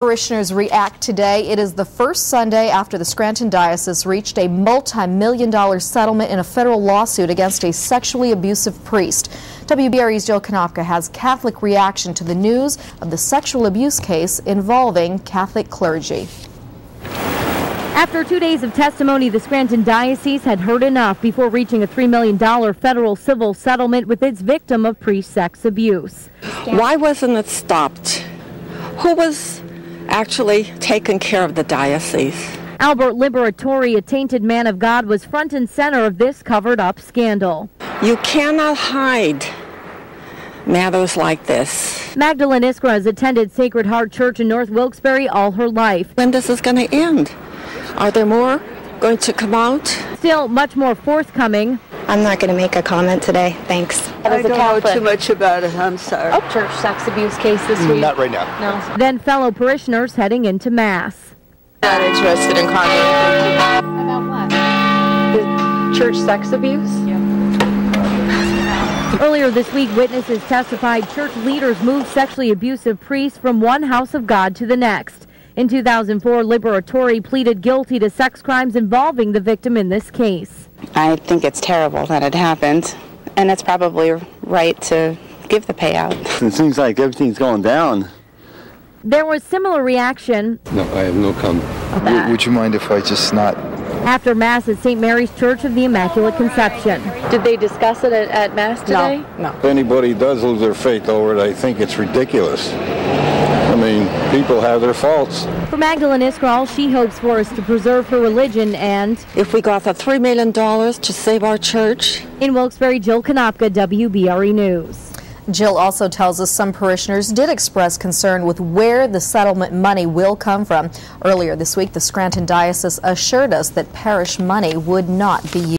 Parishioners react today. It is the first Sunday after the Scranton Diocese reached a multi-million-dollar settlement in a federal lawsuit against a sexually abusive priest. WBRE's Jill Konopka has Catholic reaction to the news of the sexual abuse case involving Catholic clergy. After 2 days of testimony, the Scranton Diocese had heard enough before reaching a $3 million federal civil settlement with its victim of priest sex abuse. Why wasn't it stopped? Who was actually taking care of the diocese? Albert Liberatori, a tainted man of God, was front and center of this covered-up scandal. You cannot hide matters like this. Magdalene Iskra has attended Sacred Heart Church in North Wilkes-Barre all her life. When this is going to end? Are there more going to come out? Still much more forthcoming. I'm not going to make a comment today. Thanks. I don't know too much about it. I'm sorry. Church sex abuse case this week? Not right now. No. Then fellow parishioners heading into Mass. Not interested in commenting. About what? The church sex abuse? Yeah. Earlier this week, witnesses testified church leaders moved sexually abusive priests from one house of God to the next. In 2004, Liberatori pleaded guilty to sex crimes involving the victim in this case. I think it's terrible that it happened, and it's probably right to give the payout. It seems like everything's going down. There was similar reaction. No, I have no comment. Would you mind if I just not? After Mass at St. Mary's Church of the Immaculate Conception. Did they discuss it at Mass today? No. If anybody does lose their faith over it, I think it's ridiculous. I mean, people have their faults. For Magdalene Iskra, all she hopes for is to preserve her religion and... If we got the $3 million to save our church. In Wilkes-Barre, Jill Konopka, WBRE News. Jill also tells us some parishioners did express concern with where the settlement money will come from. Earlier this week, the Scranton Diocese assured us that parish money would not be used.